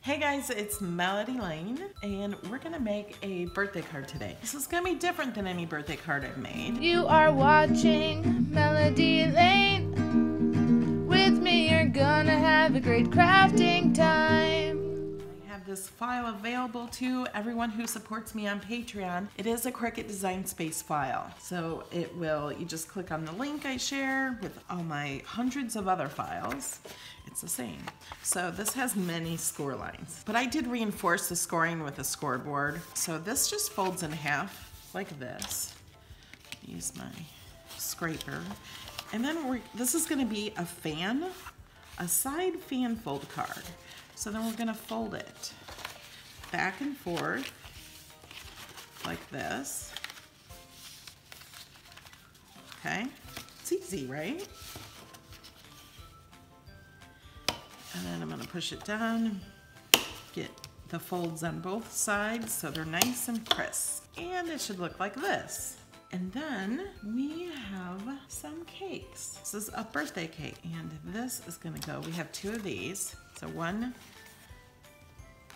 Hey guys, it's Melody Lane, and we're gonna make a birthday card today. This is gonna be different than any birthday card I've made. You are watching Melody Lane. With me, you're gonna have a great crafting time. I have this file available to everyone who supports me on Patreon. It is a Cricut Design Space file. So you just click on the link I share with all my hundreds of other files. It's the same. So this has many score lines, but I did reinforce the scoring with a scoreboard. So this just folds in half like this. Use my scraper. And then this is gonna be a side fan fold card. So then we're gonna fold it back and forth like this. Okay, it's easy, right? And then I'm gonna push it down, get the folds on both sides so they're nice and crisp. And it should look like this. And then we have some cakes. This is a birthday cake, and this is gonna go, we have two of these. So one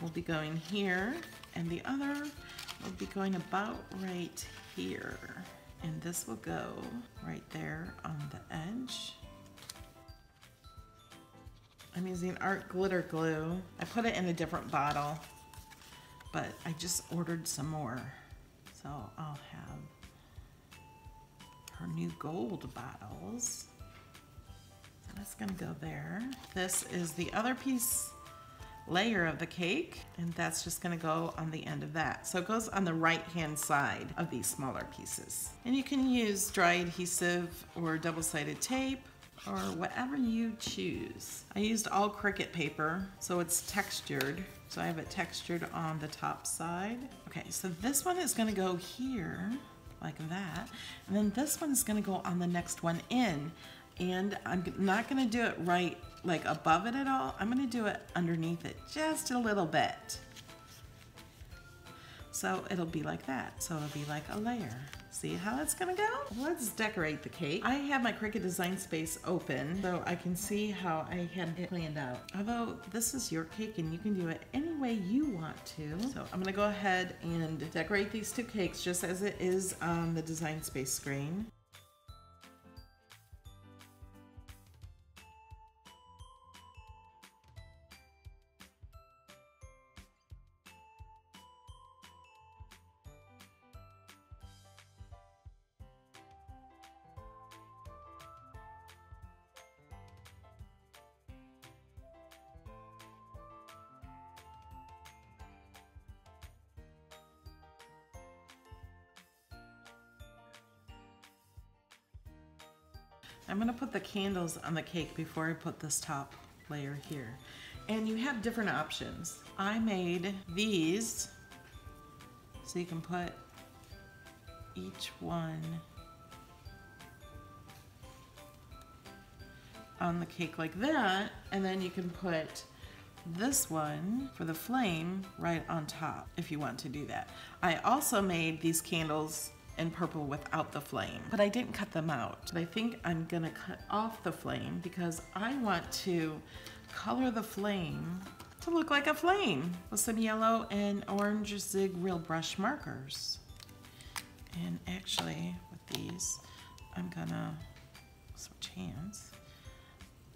will be going here, and the other will be going about right here. And this will go right there on the edge. I'm using art glitter glue. I put it in a different bottle, but I just ordered some more. So I'll have her new gold bottles. So that's gonna go there. This is the other layer of the cake, and that's just gonna go on the end of that. So it goes on the right-hand side of these smaller pieces. And you can use dry adhesive or double-sided tape, or whatever you choose. I used all Cricut paper, so it's textured. So I have it textured on the top side. Okay, so this one is gonna go here, like that. And then this one is gonna go on the next one in. And I'm not gonna do it right, like above it at all. I'm gonna do it underneath it just a little bit. So it'll be like that. So it'll be like a layer. See how it's gonna go? Let's decorate the cake. I have my Cricut Design Space open so I can see how I had it planned out. Although this is your cake and you can do it any way you want to. So I'm gonna go ahead and decorate these two cakes just as it is on the Design Space screen. I'm gonna put the candles on the cake before I put this top layer here. And you have different options. I made these so you can put each one on the cake like that, and then you can put this one for the flame right on top if you want to do that. I also made these candles in purple without the flame, but I didn't cut them out. But I think I'm gonna cut off the flame because I want to color the flame to look like a flame with some yellow and orange Zig Real Brush markers. And actually with these, I'm gonna switch hands.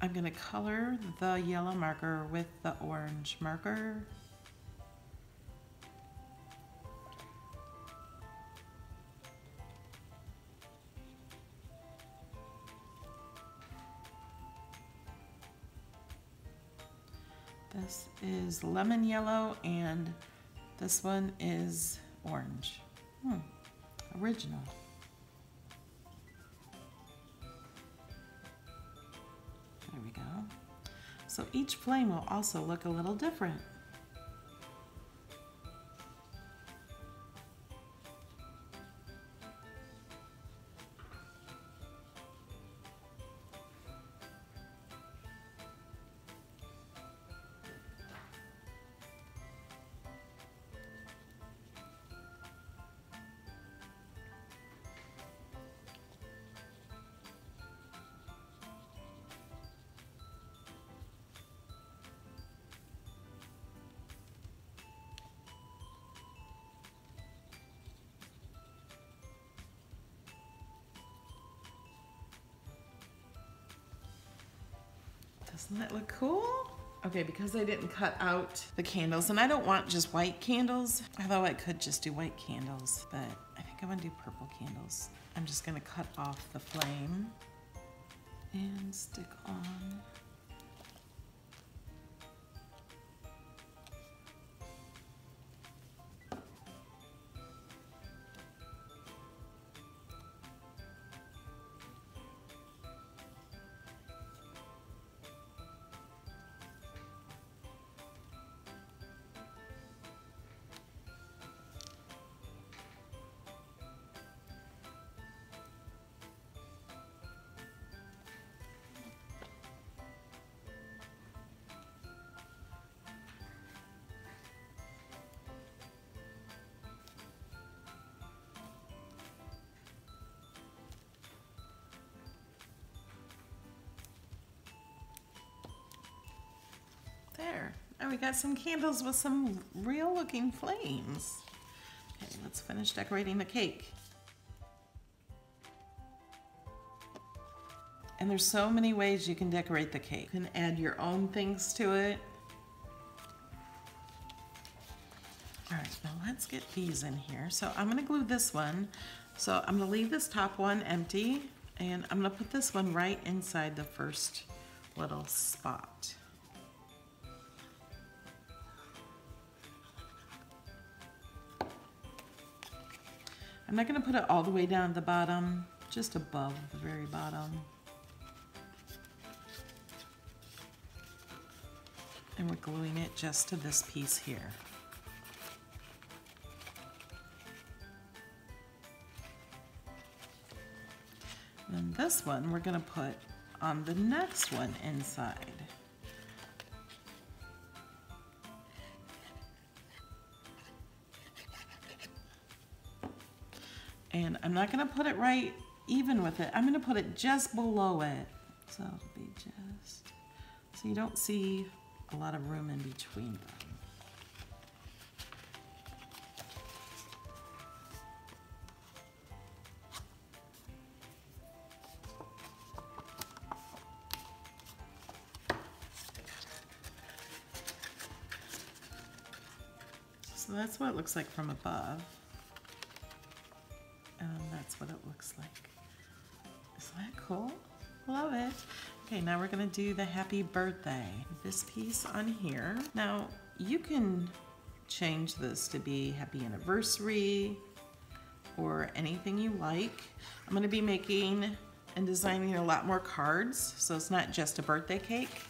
I'm gonna color the yellow marker with the orange marker. This is lemon yellow and this one is orange. Original. There we go. So each flame will also look a little different. Doesn't that look cool? Okay, because I didn't cut out the candles, and I don't want just white candles, although I could just do white candles, but I think I'm gonna do purple candles. I'm just gonna cut off the flame and stick on. There. Now we got some candles with some real looking flames. Okay, let's finish decorating the cake. And there's so many ways you can decorate the cake. You can add your own things to it. All right, now let's get these in here. So I'm gonna glue this one. So I'm gonna leave this top one empty, and I'm gonna put this one right inside the first little spot. I'm not gonna put it all the way down at the bottom, just above the very bottom. And we're gluing it just to this piece here. And then this one we're gonna put on the next one inside. And I'm not gonna put it right even with it. I'm gonna put it just below it. So it'll be just, so you don't see a lot of room in between them. So that's what it looks like from above. And that's what it looks like. Isn't that cool? Love it. Okay, now we're gonna do the happy birthday. This piece on here. Now, you can change this to be happy anniversary or anything you like. I'm gonna be making and designing a lot more cards, so it's not just a birthday cake.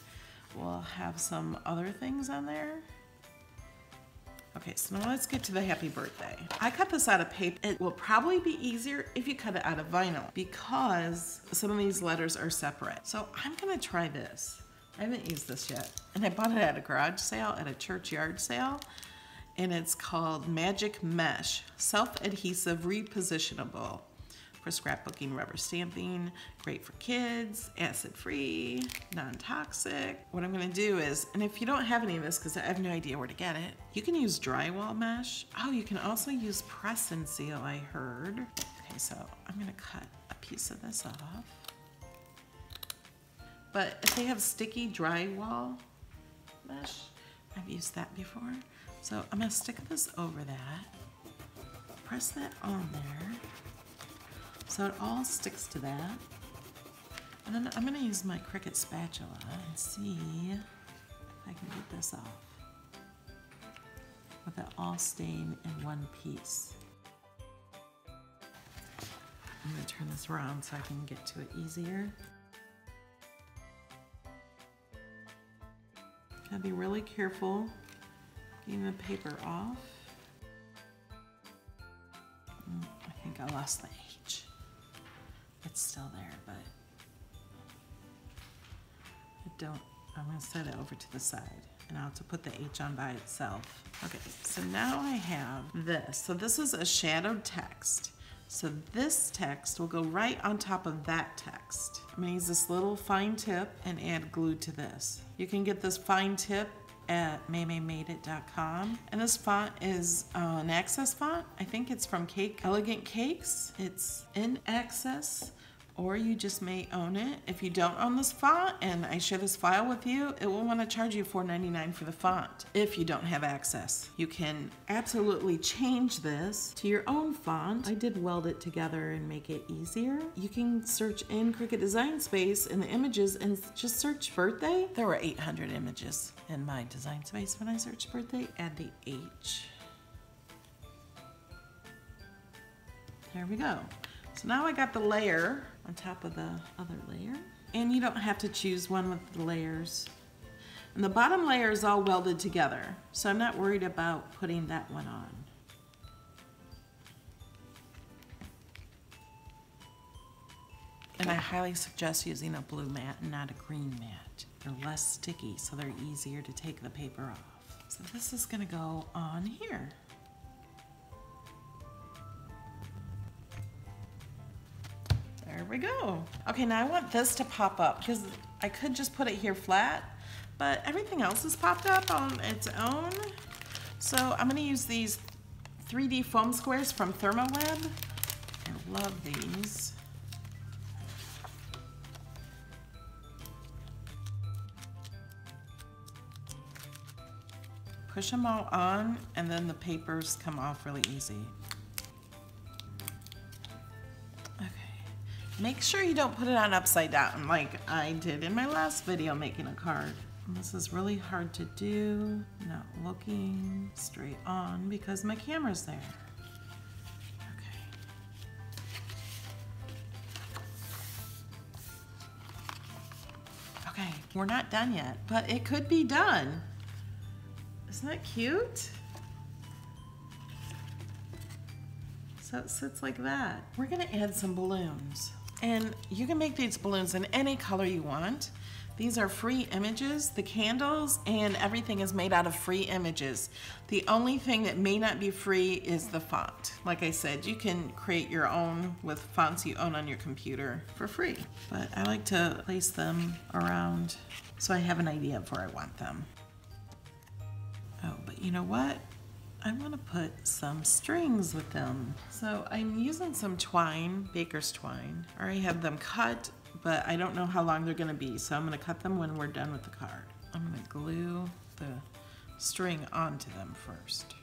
We'll have some other things on there. Okay, so now let's get to the happy birthday. I cut this out of paper. It will probably be easier if you cut it out of vinyl because some of these letters are separate. So I'm gonna try this. I haven't used this yet. And I bought it at a garage sale, at a church yard sale. And it's called Magic Mesh, Self-Adhesive Repositionable for scrapbooking, rubber stamping, great for kids, acid-free, non-toxic. What I'm gonna do is, and if you don't have any of this, because I have no idea where to get it, you can use drywall mesh. Oh, you can also use press and seal, I heard. Okay, so I'm gonna cut a piece of this off. But if they have sticky drywall mesh, I've used that before. So I'm gonna stick this over that, press that on there, so it all sticks to that. And then I'm gonna use my Cricut spatula and see if I can get this off with it all staying in one piece. I'm gonna turn this around so I can get to it easier. Gotta be really careful getting the paper off. I think I lost the H. It's still there, but I'm gonna set it over to the side and I'll have to put the H on by itself. Okay, so now I have this. So this is a shadowed text. So this text will go right on top of that text. I'm gonna use this little fine tip and add glue to this. You can get this fine tip at maymaymadeit.com. And this font is an access font. I think it's from Elegant Cakes. It's in access, or you just may own it. If you don't own this font and I share this file with you, it will want to charge you $4.99 for the font if you don't have access. You can absolutely change this to your own font. I did weld it together and make it easier. You can search in Cricut Design Space in the images and just search birthday. There were 800 images in my design space when I searched birthday. Add the H. There we go. So now I got the layer on top of the other layer. And you don't have to choose one with the layers. And the bottom layer is all welded together, so I'm not worried about putting that one on. And I highly suggest using a blue mat and not a green mat. They're less sticky, so they're easier to take the paper off. So this is gonna go on here. There we go. Okay, now I want this to pop up because I could just put it here flat, but everything else is popped up on its own. So I'm gonna use these 3D foam squares from ThermoWeb. I love these. Push them all on and then the papers come off really easy. Make sure you don't put it on upside down like I did in my last video making a card. And this is really hard to do, not looking straight on because my camera's there. Okay. Okay, we're not done yet, but it could be done. Isn't that cute? So it sits like that. We're gonna add some balloons. And you can make these balloons in any color you want. These are free images. The candles and everything is made out of free images. The only thing that may not be free is the font. Like I said, you can create your own with fonts you own on your computer for free. But I like to place them around so I have an idea of where I want them. Oh, but you know what? I want to put some strings with them. So I'm using some twine, baker's twine. I already have them cut, but I don't know how long they're gonna be, so I'm gonna cut them when we're done with the card. I'm gonna glue the string onto them first.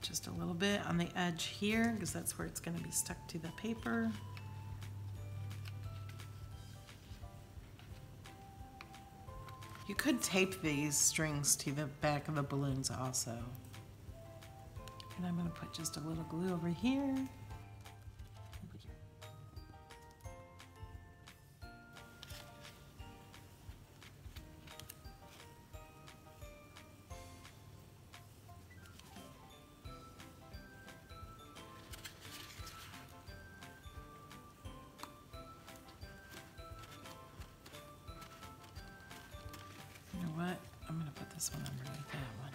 Just a little bit on the edge here because that's where it's going to be stuck to the paper. You could tape these strings to the back of the balloons also. And I'm going to put just a little glue over here. I'm going to put this one underneath that one.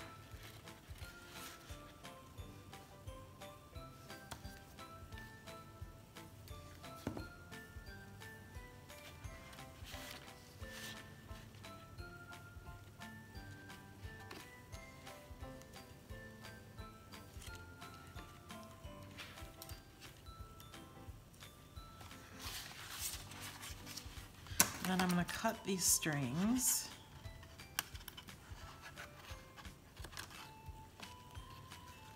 Then I'm going to cut these strings.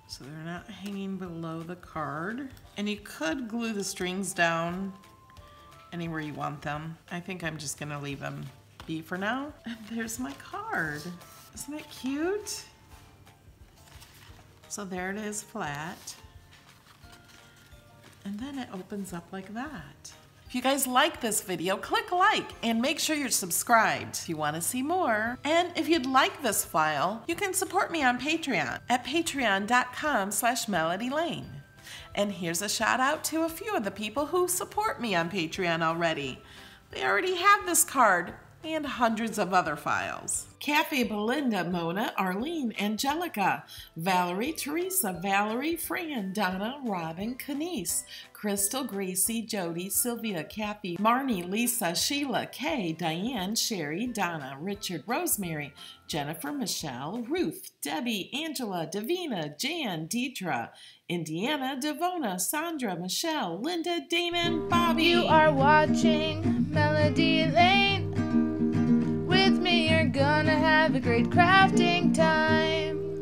So they're not hanging below the card. And you could glue the strings down anywhere you want them. I think I'm just gonna leave them be for now. And there's my card. Isn't it cute? So there it is flat. And then it opens up like that. If you guys like this video, click like and make sure you're subscribed if you want to see more. And if you'd like this file, you can support me on Patreon at patreon.com/MelodyLane. And here's a shout out to a few of the people who support me on Patreon already. They already have this card. and hundreds of other files. Kathy, Belinda, Mona, Arlene, Angelica, Valerie, Teresa, Valerie, Fran, Donna, Robin, Kenise, Crystal, Gracie, Jody, Sylvia, Kathy, Marnie, Lisa, Sheila, Kay, Diane, Sherry, Donna, Richard, Rosemary, Jennifer, Michelle, Ruth, Debbie, Angela, Davina, Jan, Deidre, Indiana, Devona, Sandra, Michelle, Linda, Damon, Bobby. You are watching Melody Lane. With me, you're gonna have a great crafting time.